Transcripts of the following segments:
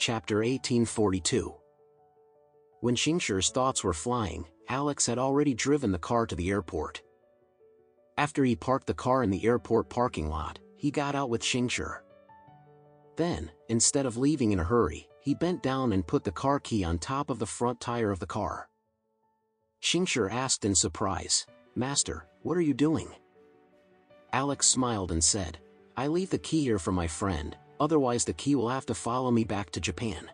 Chapter 1842. When Xingshir's thoughts were flying, Alex had already driven the car to the airport. After he parked the car in the airport parking lot, he got out with Xingshir. Then, instead of leaving in a hurry, he bent down and put the car key on top of the front tire of the car. Xingshir asked in surprise, "Master, what are you doing?" Alex smiled and said, "I leave the key here for my friend, otherwise the key will have to follow me back to Japan."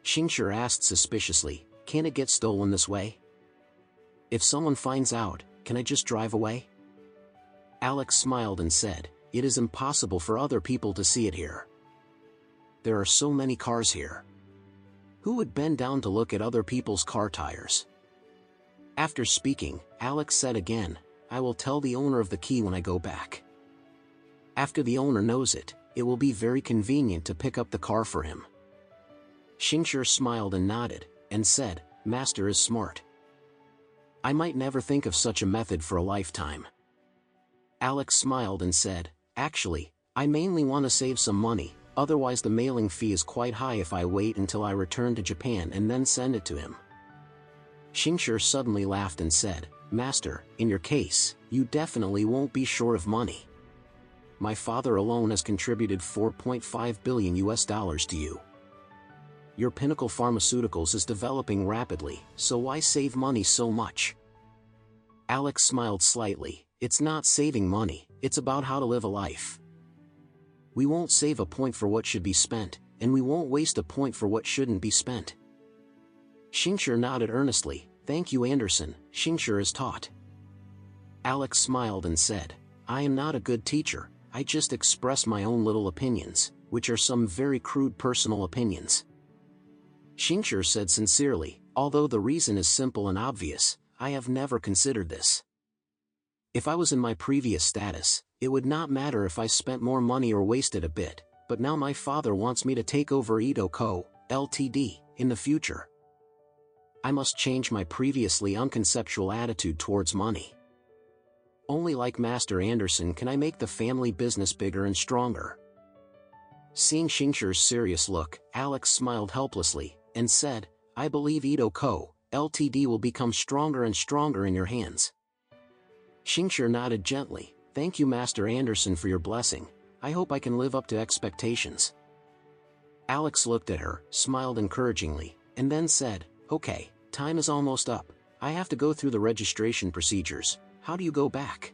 Xingshir asked suspiciously, "Can it get stolen this way? If someone finds out, can I just drive away?" Alex smiled and said, "It is impossible for other people to see it here. There are so many cars here. Who would bend down to look at other people's car tires?" After speaking, Alex said again, "I will tell the owner of the key when I go back. After the owner knows it, it will be very convenient to pick up the car for him." Xingshir smiled and nodded, and said, "Master is smart. I might never think of such a method for a lifetime." Alex smiled and said, "Actually, I mainly want to save some money, otherwise the mailing fee is quite high if I wait until I return to Japan and then send it to him." Xingshir suddenly laughed and said, "Master, in your case, you definitely won't be short of money. My father alone has contributed $4.5 billion to you. Your Pinnacle Pharmaceuticals is developing rapidly, so why save money so much?" Alex smiled slightly. "It's not saving money, it's about how to live a life. We won't save a point for what should be spent, and we won't waste a point for what shouldn't be spent." Xingshir nodded earnestly. "Thank you, Anderson, Xingshir is taught." Alex smiled and said, "I am not a good teacher, I just express my own little opinions, which are some very crude personal opinions." Xingshir said sincerely, "Although the reason is simple and obvious, I have never considered this. If I was in my previous status, it would not matter if I spent more money or wasted a bit, but now my father wants me to take over Ito Co., Ltd., in the future. I must change my previously unconceptual attitude towards money. Only like Master Anderson can I make the family business bigger and stronger." Seeing Xingshir's serious look, Alex smiled helplessly, and said, "I believe Ito Co., Ltd. will become stronger and stronger in your hands." Xingshir nodded gently. "Thank you, Master Anderson, for your blessing. I hope I can live up to expectations." Alex looked at her, smiled encouragingly, and then said, "Okay, time is almost up. I have to go through the registration procedures. How do you go back?"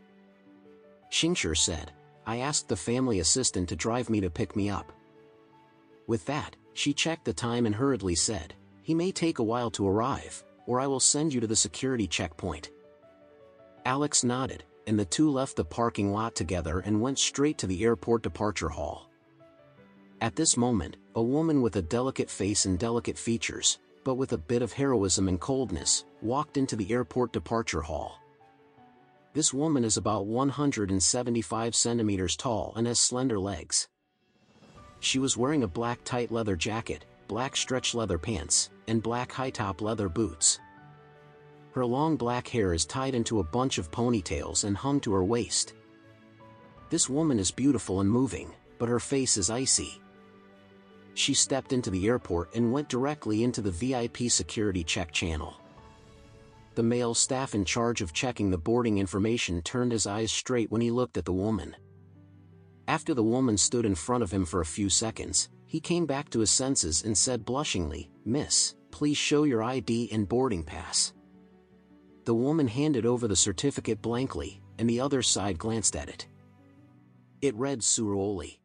Xingshir said, "I asked the family assistant to drive me to pick me up." With that, she checked the time and hurriedly said, "He may take a while to arrive, or I will send you to the security checkpoint." Alex nodded, and the two left the parking lot together and went straight to the airport departure hall. At this moment, a woman with a delicate face and delicate features, but with a bit of heroism and coldness, walked into the airport departure hall. This woman is about 175 centimeters tall and has slender legs. She was wearing a black tight leather jacket, black stretch leather pants, and black high-top leather boots. Her long black hair is tied into a bunch of ponytails and hung to her waist. This woman is beautiful and moving, but her face is icy. She stepped into the airport and went directly into the VIP security check channel. The male staff in charge of checking the boarding information turned his eyes straight when he looked at the woman. After the woman stood in front of him for a few seconds, he came back to his senses and said blushingly, "Miss, please show your ID and boarding pass." The woman handed over the certificate blankly, and the other side glanced at it. It read Suroli.